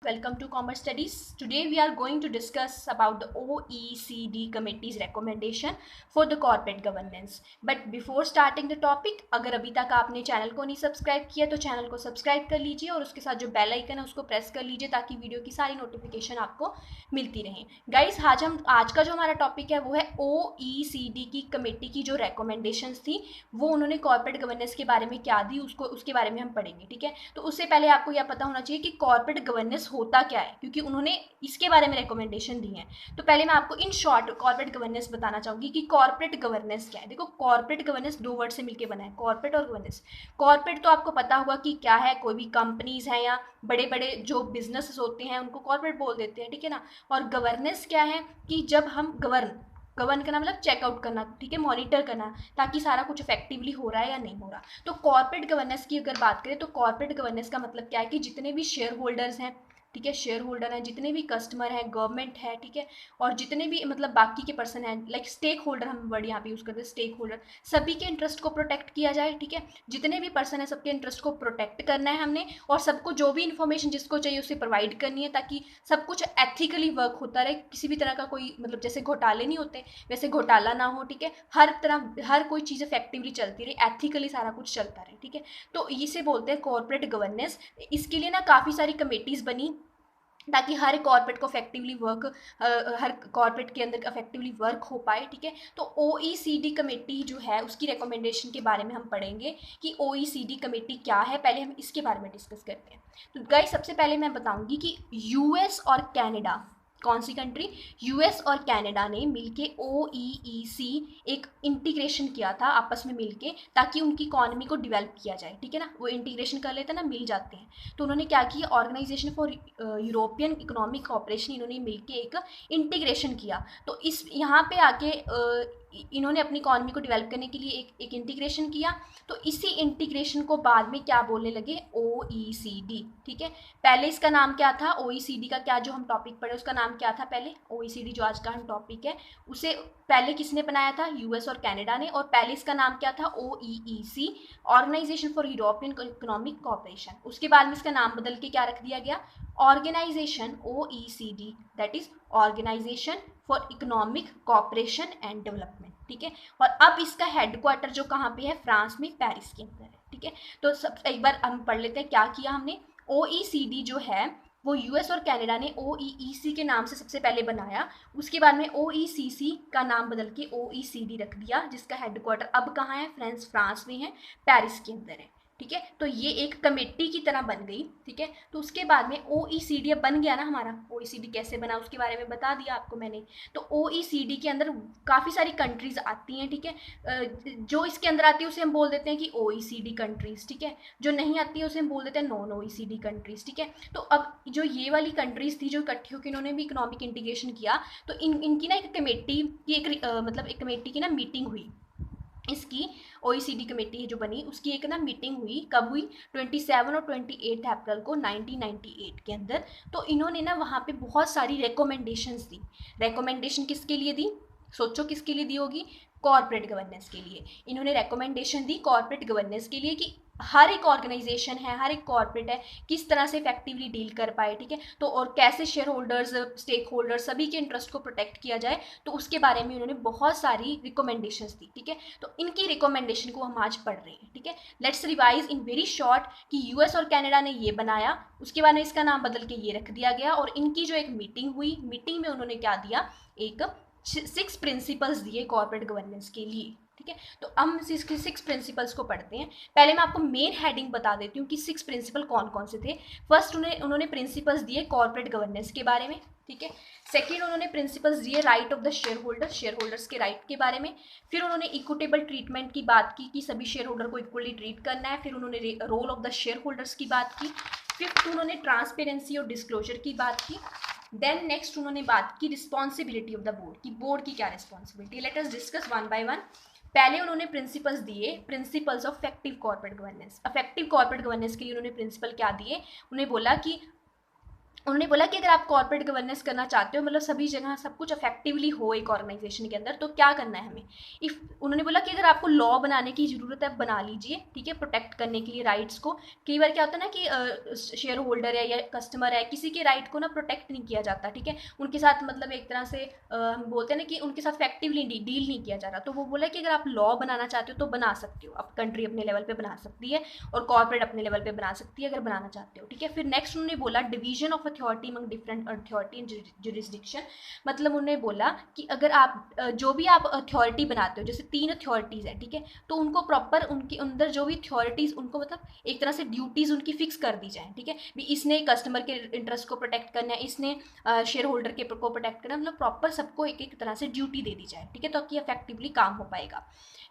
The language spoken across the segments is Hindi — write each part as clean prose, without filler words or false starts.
welcome to Commerce Studies. Today we are going to discuss about the OECD committee's recommendation for the corporate governance. But before starting the topic, अगर अभी तक आपने चैनल को नहीं सब्सक्राइब किया तो चैनल को सब्सक्राइब कर लीजिए और उसके साथ जो बेल आइकन है उसको प्रेस कर लीजिए ताकि वीडियो की सारी नोटिफिकेशन आपको मिलती रहे. गाइस, आज का जो हमारा टॉपिक है वो है OECD की कमेटी की जो रिकमेंडेशंस थी वो उन्होंने कॉर्पोरेट गवर्नेंस के बारे में क्या दी उसके बारे में हम पढ़ेंगे. ठीक है, तो उससे पहले आपको यह पता होना चाहिए कि कॉर्पोरेट गवर्नेंस होता क्या है, क्योंकि उन्होंने इसके बारे में रिकमेंडेशन दी है. तो पहले मैं आपको इन शॉर्ट कॉर्पोरेट गवर्नेंस बताना चाहूंगी कि कॉर्पोरेट गवर्नेंस क्या है. देखो, कॉर्पोरेट गवर्नेंस दो वर्ड से मिलकर बना है, कॉर्पोरेट और गवर्नेंस. कॉर्पोरेट तो आपको पता होगा कि क्या है, कोई भी कंपनीज हैं या बड़े बड़े जो बिजनेस होते हैं उनको कॉर्पोरेट बोल देते हैं. ठीक है ना. और गवर्नेंस क्या है कि जब हम गवर्न करना मतलब चेकआउट करना, ठीक है, मॉनिटर करना ताकि सारा कुछ इफेक्टिवली हो रहा है या नहीं हो रहा. तो कॉर्पोरेट गवर्नेंस की अगर बात करें तो कॉर्पोरेट गवर्नेंस का मतलब क्या है कि जितने भी शेयर होल्डर्स हैं, ठीक है, शेयर होल्डर हैं, जितने भी कस्टमर हैं, गवर्नमेंट है, ठीक है, और जितने भी मतलब बाकी के पर्सन हैं, लाइक स्टेक होल्डर, हम वर्ड यहाँ पे यूज़ करते हैं स्टेक होल्डर, सभी के इंटरेस्ट को प्रोटेक्ट किया जाए. ठीक है, जितने भी पर्सन है सबके इंटरेस्ट को प्रोटेक्ट करना है हमने, और सबको जो भी इन्फॉर्मेशन जिसको चाहिए उसे प्रोवाइड करनी है ताकि सब कुछ एथिकली वर्क होता रहे. किसी भी तरह का कोई मतलब जैसे घोटाले नहीं होते वैसे घोटाला ना हो. ठीक है, हर कोई चीज़ इफेक्टिवली चलती रहे, एथिकली सारा कुछ चलता रहे. ठीक है, तो इसे बोलते हैं कॉर्पोरेट गवर्नेंस. इसके लिए ना काफ़ी सारी कमेटीज़ बनी ताकि हर कॉर्पोरेट को इफेक्टिवली हर कॉर्पोरेट के अंदर इफेक्टिवली वर्क हो पाए. ठीक है, तो OECD कमेटी जो है उसकी रिकमेंडेशन के बारे में हम पढ़ेंगे कि OECD कमेटी क्या है. पहले हम इसके बारे में डिस्कस करते हैं. तो गाइस, सबसे पहले मैं बताऊंगी कि यूएस और कनाडा, कौन सी कंट्री, यूएस और कनाडा ने मिलके OEEC एक इंटीग्रेशन किया था आपस में मिलके ताकि उनकी इकोनॉमी को डेवलप किया जाए. ठीक है ना, वो इंटीग्रेशन कर लेते हैं ना, मिल जाते हैं. तो उन्होंने क्या किया, organization for European economic cooperation, इन्होंने मिलके एक इंटीग्रेशन किया. तो इस यहाँ पे आके इन्होंने अपनी इकोनॉमी को डेवलप करने के लिए एक इंटीग्रेशन किया. तो इसी इंटीग्रेशन को बाद में क्या बोलने लगे, OECD. ठीक है, पहले इसका नाम क्या था, OECD का क्या जो हम टॉपिक पढ़े उसका नाम क्या था पहले, OECD जो आज का हम टॉपिक है उसे पहले किसने बनाया था, यूएस और कनाडा ने. और पहले इसका नाम क्या था, OEEC, organization for European economic cooperation. उसके बाद में इसका नाम बदल के क्या रख दिया गया, organization OECD, that is organization for economic cooperation and development. ठीक है, और अब इसका हेडक्वार्टर जो कहाँ पे है, फ्रांस में, पेरिस के अंदर है. ठीक है, तो सब एक बार हम पढ़ लेते हैं क्या किया हमने. OECD जो है वो यूएस और कनाडा ने OEEC के नाम से सबसे पहले बनाया. उसके बाद में OECC का नाम बदल के OECD रख दिया, जिसका हेडक्वार्टर अब कहाँ है, फ्रांस में है, पेरिस के अंदर है. ठीक है, तो ये एक कमेटी की तरह बन गई. ठीक है, तो उसके बाद में OECD अब बन गया ना हमारा. OECD कैसे बना उसके बारे में बता दिया आपको मैंने. तो OECD के अंदर काफ़ी सारी कंट्रीज आती हैं. ठीक है, जो इसके अंदर आती है उसे हम बोल देते हैं कि OECD कंट्रीज. ठीक है, जो नहीं आती है उसे हम बोल देते हैं नॉन OECD कंट्रीज. ठीक है, तो अब जो ये वाली कंट्रीज थी जो इकट्ठी होकर इन्होंने भी इकोनॉमिक इंटीग्रेशन किया, तो इनकी ना एक कमेटी की मतलब एक कमेटी की ना मीटिंग हुई. इसकी OECD कमेटी जो बनी उसकी एक ना मीटिंग हुई, कब हुई, 27 और 28 अप्रैल को 1998 के अंदर. तो इन्होंने ना वहाँ पे बहुत सारी रिकमेंडेशंस दी. रिकमेंडेशन किसके लिए दी, सोचो किसके लिए दी होगी, कॉर्पोरेट गवर्नेंस के लिए. इन्होंने रिकमेंडेशन दी कॉर्पोरेट गवर्नेंस के लिए कि हर एक ऑर्गेनाइजेशन है, हर एक कॉर्पोरेट है, किस तरह से इफेक्टिवली डील कर पाए. ठीक है, तो और कैसे शेयर होल्डर्स, स्टेक होल्डर्स, सभी के इंटरेस्ट को प्रोटेक्ट किया जाए. तो उसके बारे में उन्होंने बहुत सारी रिकमेंडेशंस दी. ठीक है, तो इनकी रिकमेंडेशन को हम आज पढ़ रहे हैं. ठीक है, let's revise in very short कि यूएस और कनाडा ने ये बनाया, उसके बाद में इसका नाम बदल के ये रख दिया गया. और इनकी जो एक मीटिंग हुई, मीटिंग में उन्होंने क्या दिया, एक 6 प्रिंसिपल्स दिए कॉर्पोरेट गवर्नेंस के लिए. ठीक है, तो हम इसके 6 प्रिंसिपल्स को पढ़ते हैं. पहले मैं आपको मेन हेडिंग बता देती हूँ कि 6 प्रिंसिपल कौन कौन से थे. फर्स्ट उन्होंने प्रिंसिपल्स दिए कॉर्पोरेट गवर्नेंस के बारे में. ठीक है, सेकंड उन्होंने प्रिंसिपल्स दिए right of the share holders के राइट के बारे में. फिर उन्होंने इक्विटेबल ट्रीटमेंट की बात की कि सभी शेयर होल्डर को इक्वली ट्रीट करना है. फिर उन्होंने role of the share holders की बात की. फिफ्थ उन्होंने ट्रांसपेरेंसी और डिस्क्लोजर की बात की. देन नेक्स्ट उन्होंने बात की रिस्पॉन्सिबिलिटी ऑफ द बोर्ड की, बोर्ड की क्या responsibility. Let us discuss one by one. पहले उन्होंने प्रिंसिपल्स दिए, principles of effective corporate governance. Effective corporate governance के लिए उन्होंने प्रिंसिपल क्या दिए, उन्हें बोला कि उन्होंने बोला कि अगर आप कॉर्पोरेट गवर्नेंस करना चाहते हो, मतलब सभी जगह सब कुछ इफेक्टिवली हो एक ऑर्गेनाइजेशन के अंदर, तो क्या करना है हमें। इफ उन्होंने बोला कि अगर आपको लॉ बनाने की ज़रूरत है, बना लीजिए, ठीक है, प्रोटेक्ट करने के लिए राइट्स को। कई बार क्या होता है ना कि शेयर होल्डर है या कस्टमर है, किसी के राइट को ना प्रोटेक्ट नहीं किया जाता, ठीक है, उनके साथ मतलब एक तरह से हम बोलते हैं ना कि उनके साथ इफेक्टिवली डील नहीं किया जा रहा। तो वो बोला कि अगर आप लॉ बनाना चाहते हो तो बना सकते हो, आप कंट्री अपने लेवल पे बना सकती है और कॉर्पोरेट अपने लेवल पे बना सकती है अगर बनाना चाहते हो, ठीक है। फिर नेक्स्ट उन्होंने बोला division of authority among different authority and jurisdiction. मतलब उन्होंने बोला कि अगर आप जो भी आप अथॉरिटी बनाते हो, जैसे 3 अथॉरिटीज़ है, ठीक है, तो उनको प्रॉपर उनके अंदर जो भी अथॉरिटीज़, उनको मतलब एक तरह से ड्यूटीज़ उनकी फिक्स कर दी जाए, ठीक है, भी इसने कस्टमर के इंटरेस्ट को प्रोटेक्ट करना है, इसने शेयर होल्डर के को प्रोटेक्ट करना है, मतलब प्रॉपर सबको एक एक तरह से ड्यूटी दे दी जाए, ठीक है, तो कि इफेक्टिवली काम हो पाएगा।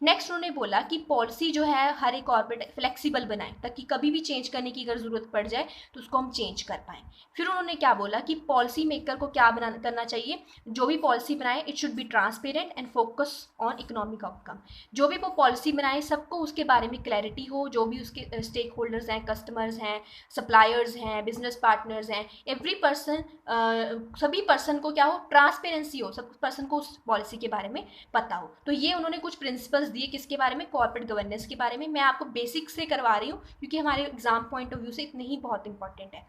नेक्स्ट उन्होंने बोला कि पॉलिसी जो है हर एक कॉर्पोरेट फ्लेक्सिबल बनाए, ताकि कभी भी चेंज करने की अगर ज़रूरत पड़ जाए तो उसको हम चेंज कर पाएँ। फिर उन्होंने क्या बोला कि पॉलिसी मेकर को क्या करना चाहिए, जो भी पॉलिसी बनाए it should be transparent and focus on economic outcome. जो भी वो पॉलिसी बनाए सबको उसके बारे में क्लैरिटी हो, जो भी उसके स्टेक होल्डर्स हैं, कस्टमर्स हैं, सप्लायर्स हैं, बिजनेस पार्टनर्स हैं, एवरी पर्सन, सभी पर्सन को क्या हो, ट्रांसपेरेंसी हो, सब पर्सन को उस पॉलिसी के बारे में पता हो। तो ये उन्होंने कुछ प्रिंसिपल्स दिए किसके बारे में, कॉर्पोरेट गवर्नेंस के बारे में। मैं आपको बेसिक से करवा रही हूँ क्योंकि हमारे एग्जाम पॉइंट ऑफ व्यू से इतने ही बहुत इंपॉर्टेंट है,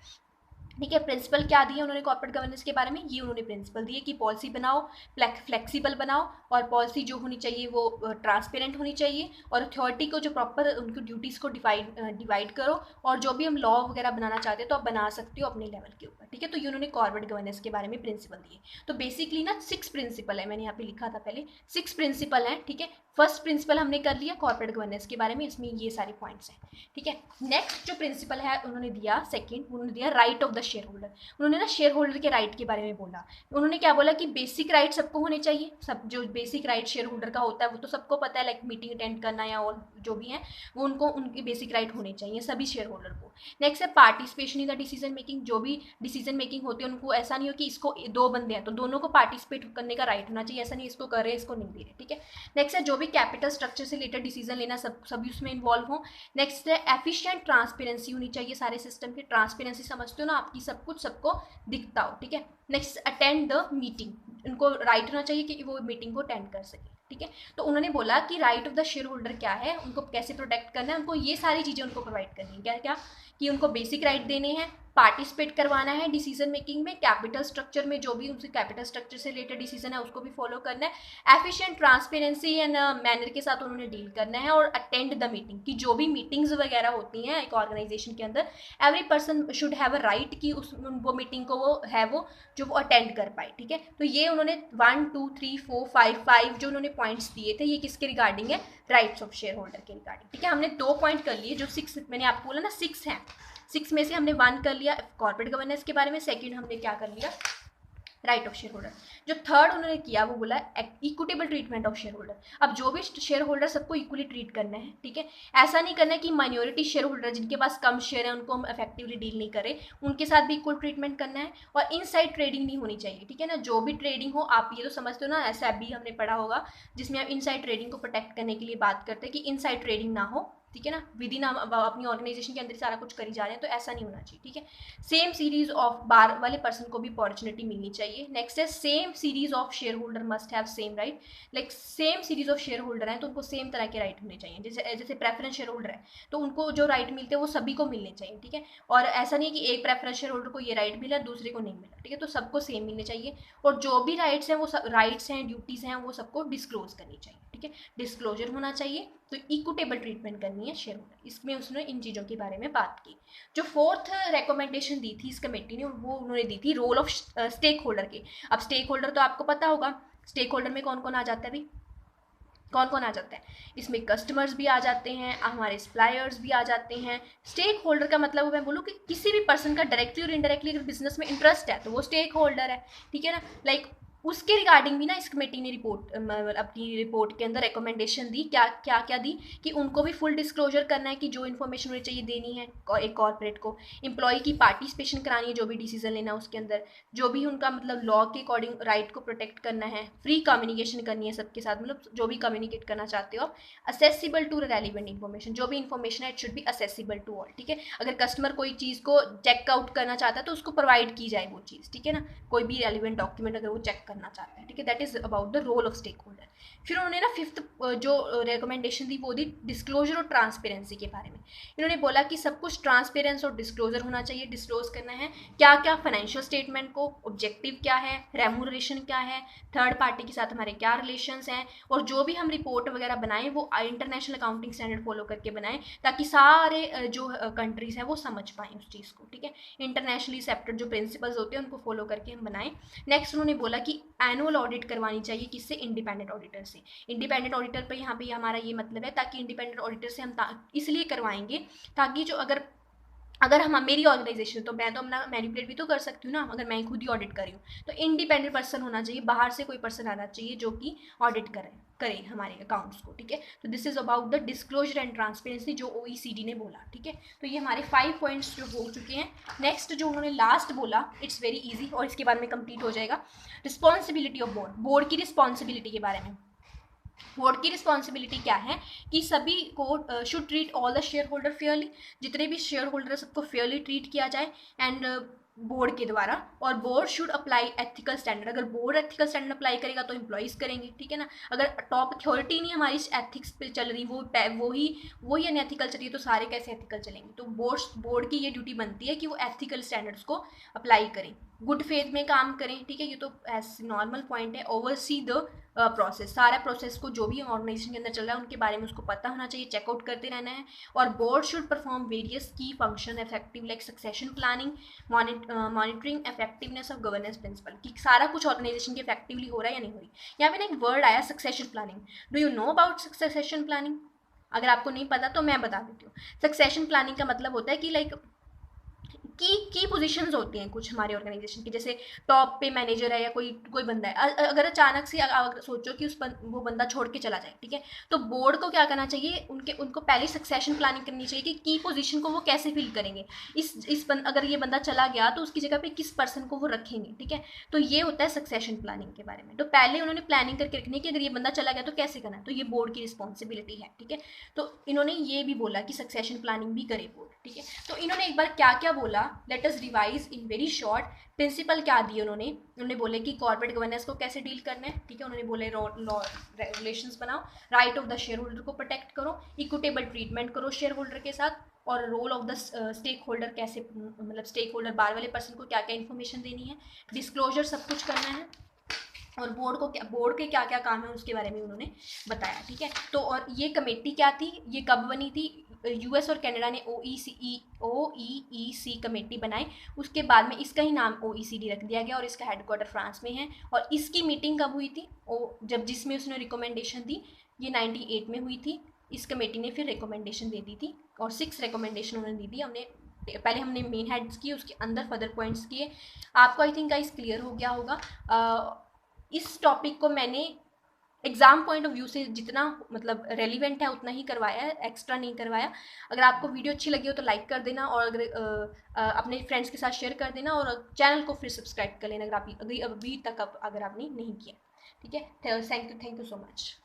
ठीक है। प्रिंसिपल क्या दिए उन्होंने कॉर्पोरेट गवर्नेंस के बारे में, ये उन्होंने प्रिंसिपल दिए कि पॉलिसी बनाओ, फ्लेक्सिबल बनाओ, और पॉलिसी जो होनी चाहिए वो ट्रांसपेरेंट होनी चाहिए, और अथॉरिटी को जो प्रॉपर उनकी ड्यूटीज़ को डिवाइड करो, और जो भी हम लॉ वगैरह बनाना चाहते हो तो आप बना सकते हो अपने लेवल के ऊपर, ठीक है। तो ये उन्होंने कॉर्पोरेट गवर्नेंस के बारे में प्रिंसिपल दिए। तो बेसिकली ना 6 प्रिंसिपल है, मैंने यहाँ पे लिखा था पहले 6 प्रिंसिपल हैं, ठीक है। फर्स्ट प्रिंसिपल हमने कर लिया कॉर्पोरेट गवर्नेंस के बारे में, इसमें ये सारे पॉइंट्स हैं, ठीक है। नेक्स्ट जो प्रिंसिपल है उन्होंने दिया सेकंड, उन्होंने दिया right of the share holder. उन्होंने ना शेयर होल्डर के राइट के बारे में बोला। उन्होंने क्या बोला कि बेसिक राइट सबको होने चाहिए, सब जो बेसिक राइट शेयर होल्डर का होता है वो तो सबको पता है, लाइक मीटिंग अटेंड करना या और जो भी है वो उनको उनके बेसिक राइट होने चाहिए सभी शेयर होल्डर को। नेक्स्ट है participation in the decision making. जो भी डिसीजन मेकिंग होती है उनको ऐसा नहीं हो कि इसको 2 बंदे हैं तो दोनों को पार्टिसिपेट करने का राइट होना चाहिए, ऐसा नहीं इसको कर रहे इसको नहीं दे रहे, ठीक है। नेक्स्ट है जो भी कैपिटल स्ट्रक्चर से रिलेटेड डिसीजन लेना सभी उसमें इन्वॉल्व हो। नेक्स्ट है एफिशिएंट ट्रांसपेरेंसी होनी चाहिए सारे सिस्टम की। ट्रांसपेरेंसी समझते हो ना, आपकी सब कुछ सबको दिखता हो, ठीक है। नेक्स्ट अटेंड द मीटिंग, उनको राइट होना चाहिए कि वो मीटिंग को अटेंड कर सके, ठीक है। तो उन्होंने बोला कि right of the share holder क्या है, उनको कैसे प्रोटेक्ट करना है, उनको ये सारी चीज़ें उनको प्रोवाइड करनी है। क्या क्या कि उनको बेसिक राइट देने हैं, पार्टिसिपेट करवाना है डिसीजन मेकिंग में, कैपिटल स्ट्रक्चर में जो भी उनसे कैपिटल स्ट्रक्चर से रिलेटेड डिसीजन है उसको भी फॉलो करना है, एफिशिएंट ट्रांसपेरेंसी एंड मैनर के साथ उन्होंने डील करना है, और अटेंड द मीटिंग कि जो भी मीटिंग्स वगैरह होती हैं एक ऑर्गेनाइजेशन के अंदर every person should have a right कि उस वो मीटिंग को वो जो वो अटेंड कर पाए, ठीक है। तो ये उन्होंने 1 2 3 4 5 जो उन्होंने पॉइंट्स दिए थे ये किसके रिगार्डिंग है, राइट्स ऑफ शेयर होल्डर के रिगार्डिंग, ठीक है। हमने 2 पॉइंट कर लिए, जो 6 मैंने आपको बोला ना 6 हैं, 6 में से हमने 1 कर लिया कॉर्पोरेट गवर्नेंस के बारे में, सेकंड हमने क्या कर लिया, राइट ऑफ शेयर होल्डर। जो थर्ड उन्होंने किया वो बोला equitable treatment of share holder. अब जो भी शेयर होल्डर सबको इक्वली ट्रीट करना है, ठीक है। ऐसा नहीं करना है कि माइनॉरिटी शेयर होल्डर जिनके पास कम शेयर है उनको हम इफेक्टिवली डील नहीं करें, उनके साथ भी इक्वल ट्रीटमेंट करना है, और इनसाइड ट्रेडिंग नहीं होनी चाहिए, ठीक है ना। जो भी ट्रेडिंग हो, आप ये तो समझते हो ना, SFB हमने पढ़ा होगा जिसमें आप इनसाइड ट्रेडिंग को प्रोटेक्ट करने के लिए बात करते हैं कि इनसाइड ट्रेडिंग ना हो, ठीक है ना। विद इन हम अपनी ऑर्गेनाइजेशन के अंदर सारा कुछ करी जा रहे हैं, तो ऐसा नहीं होना चाहिए, ठीक है। सेम सीरीज ऑफ बार वाले पर्सन को भी अपॉर्चुनिटी मिलनी चाहिए। नेक्स्ट है same series of share holder must have same right, like same series of share holder हैं तो उनको सेम तरह के राइट होने चाहिए। जैसे प्रेफरेंस शेयर होल्डर है तो उनको जो राइट मिलते हैं वो सभी को मिलने चाहिए, ठीक है। और ऐसा नहीं है कि एक प्रेफरेंस शेयर होल्डर को ये राइट मिला दूसरे को नहीं मिला, ठीक है। तो सबको सेम मिलने चाहिए, और जो भी राइट्स हैं वो राइट्स हैं ड्यूटीज़ हैं वो सबको डिस्क्लोज करनी चाहिए, ठीक है। डिस्क्लोजर होना चाहिए, तो इक्विटेबल ट्रीटमेंट करनी है शेयर होल्डर, इसमें उसने इन चीज़ों के बारे में बात की। जो 4th रिकमेंडेशन दी थी इस कमेटी ने वो उन्होंने दी थी रोल ऑफ स्टेक होल्डर के। अब स्टेक होल्डर तो आपको पता होगा, स्टेक होल्डर में कौन कौन आ जाता है भाई, कौन कौन आ जाता है इसमें, कस्टमर्स भी आ जाते हैं, हमारे सप्लायर्स भी आ जाते हैं। स्टेक होल्डर का मतलब मैं बोलूँ कि किसी भी पर्सन का डायरेक्टली और इनडायरेक्टली अगर बिजनेस में इंटरेस्ट है तो वो स्टेक होल्डर है, ठीक है ना। लाइक उसके रिगार्डिंग भी ना इस कमेटी ने रिपोर्ट अपनी रिपोर्ट के अंदर रिकमेंडेशन दी, क्या क्या क्या दी कि उनको भी फुल डिस्क्लोजर करना है कि जो इन्फॉर्मेशन उन्हें चाहिए देनी है एक कॉर्पोरेट को, एम्प्लॉय की पार्टिसिपेशन करानी है जो भी डिसीजन लेना है उसके अंदर, जो भी उनका मतलब लॉ के अकॉर्डिंग राइट को प्रोटेक्ट करना है, फ्री कम्युनिकेशन करनी है सबके साथ, मतलब जो भी कम्युनिकेट करना चाहते हो आप, असेसिबल टू रेलिवेंट इन्फॉर्मेशन, जो भी इन्फॉर्मेशन है it should be accessible to all, ठीक है। अगर कस्टमर कोई चीज़ को चेक आउट करना चाहता है तो उसको प्रोवाइड की जाए वो चीज़, ठीक है ना, कोई भी रेलिवेंट डॉक्यूमेंट अगर वो चेक करना चाहते हैं, ठीक है। That is about the role of stake holder. फिर उन्होंने ना फिफ्थ जो रिकमेंडेशन दी वो दी डिस्क्लोजर और ट्रांसपेरेंसी के बारे में। इन्होंने बोला कि सब कुछ ट्रांसपेरेंस और डिस्क्लोजर होना चाहिए, डिस्क्लोज करना है क्या क्या फाइनेंशियल स्टेटमेंट को, ऑब्जेक्टिव क्या है, रेम्यूनरेशन क्या है, थर्ड पार्टी के साथ हमारे क्या रिलेशंस हैं, और जो भी हम रिपोर्ट वगैरह बनाएं वो इंटरनेशनल अकाउंटिंग स्टैंडर्ड फॉलो करके बनाएं ताकि सारे जो कंट्रीज हैं वो समझ पाएँ उस चीज़ को, ठीक है। इंटरनेशनली एक्सेप्टेड जो प्रिंसिपल्स होते हैं उनको फॉलो करके हम बनाएं। नेक्स्ट उन्होंने बोला कि एनुअल ऑडिट करवानी चाहिए, किससे, इंडिपेंडेंट ऑडिटर से। इंडिपेंडेंट ऑडिटर पर यहाँ पे हमारा ये मतलब है ताकि इंडिपेंडेंट ऑडिटर से हम इसलिए करवाएंगे ताकि जो अगर हम मेरी ऑर्गेनाइजेशन तो मैं तो अपना मैनिपुलेट भी तो कर सकती हूँ ना, अगर मैं खुद ही ऑडिट कर रही हूँ तो इंडिपेंडेंट पर्सन होना चाहिए, बाहर से कोई पर्सन आना चाहिए जो कि ऑडिट करे हमारे अकाउंट्स को, ठीक है। तो this is about the disclosure and transparency जो OECD ने बोला, ठीक है। तो ये हमारे 5 पॉइंट्स जो हो चुके हैं। नेक्स्ट जो उन्होंने लास्ट बोला, इट्स वेरी इजी और इसके बाद में कंप्लीट हो जाएगा, रिस्पॉन्सिबिलिटी ऑफ बोर्ड, बोर्ड की रिस्पॉन्सिबिलिटी के बारे में। बोर्ड की रिस्पॉन्सिबिलिटी क्या है कि सभी को should treat all the share holder Fairlie, जितने भी शेयर होल्डर सबको फेयरली ट्रीट किया जाए एंड बोर्ड के द्वारा, और board should apply ethical standard, अगर बोर्ड एथिकल स्टैंडर्ड अप्लाई करेगा तो एम्प्लॉइज करेंगे, ठीक है ना। अगर टॉप अथॉरिटी नहीं हमारी एथिक्स पे चल रही, वही अनएथिकल चल रही है तो सारे कैसे एथिकल चलेंगे। तो बोर्ड की ये ड्यूटी बनती है कि वो एथिकल स्टैंडर्ड्स को अप्लाई करें, गुड फेथ में काम करें, ठीक है। ये तो एज नॉर्मल पॉइंट है। ओवरसी द प्रोसेस, सारा प्रोसेस को जो भी ऑर्गेनाइजेशन के अंदर चल रहा है उनके बारे में उसको पता होना चाहिए, चेकआउट करते रहना है। और board should perform various key function effective like succession planning, monitoring effectiveness of governance principle, कि सारा कुछ ऑर्गेनाइजेशन के इफेक्टिवली हो रहा है या नहीं हो रही। यहाँ पे ना एक वर्ड आया succession planning, do you know about succession planning? अगर आपको नहीं पता तो मैं बता देती हूँ। सक्सेशन प्लानिंग का मतलब होता है कि लाइक की पोजीशंस होती हैं कुछ हमारे ऑर्गेनाइजेशन की, जैसे टॉप पे मैनेजर है या कोई कोई बंदा है, अगर अचानक से अगर सोचो कि वो बंदा छोड़ के चला जाए, ठीक है, तो बोर्ड को क्या करना चाहिए, उनको पहले सक्सेशन प्लानिंग करनी चाहिए कि की पोजीशन को वो कैसे फिल करेंगे। अगर ये बंदा चला गया तो उसकी जगह पे किस पर्सन को वो रखेंगे, ठीक है। तो ये होता है सक्सेशन प्लानिंग के बारे में। तो पहले उन्होंने प्लानिंग करके रखनी है कि अगर ये बंदा चला गया तो कैसे करना है, तो ये बोर्ड की रिस्पॉन्सिबिलिटी है, ठीक है। तो इन्होंने ये भी बोला कि सक्सेशन प्लानिंग भी करे बोर्ड, ठीक है। तो इन्होंने एक बार क्या क्या बोला, let us revise in very short. Principle क्या दिए उन्होंने बोले कि कॉर्पोरेट गवर्नेंस को कैसे डील करना है, ठीक है। उन्होंने बोले लॉ रेगुलेशंस बनाओ, right of the share holder को प्रोटेक्ट करो, इक्विटेबल ट्रीटमेंट करो शेयर होल्डर के साथ, और role of the stake holder कैसे, मतलब स्टेक होल्डर बाहर वाले पर्सन को क्या क्या इन्फॉर्मेशन देनी है, डिस्क्लोजर सब कुछ करना है, और बोर्ड के क्या क्या काम है उसके बारे में उन्होंने बताया, ठीक है। तो और ये कमेटी क्या थी, ये कब बनी थी, US और कनाडा ने OEEC कमेटी बनाई, उसके बाद में इसका ही नाम OECD रख दिया गया और इसका हेडक्वार्टर फ्रांस में है। और इसकी मीटिंग कब हुई थी, जब जिसमें उसने रिकमेंडेशन दी, ये 98 में हुई थी। इस कमेटी ने फिर रिकमेंडेशन दे दी थी और 6 रिकमेंडेशन उन्होंने दी थी। पहले हमने मेन हेड्स किए, उसके अंदर फर्दर पॉइंट्स किए। आपको आई थिंक गाइस क्लियर हो गया होगा। इस टॉपिक को मैंने एग्जाम पॉइंट ऑफ व्यू से जितना मतलब रेलिवेंट है उतना ही करवाया है, एक्स्ट्रा नहीं करवाया। अगर आपको वीडियो अच्छी लगी हो तो लाइक कर देना, और अगर अपने फ्रेंड्स के साथ शेयर कर देना, और चैनल को फिर सब्सक्राइब कर लेना अगर अभी तक अगर आपने नहीं किया, ठीक है। Thank you so much.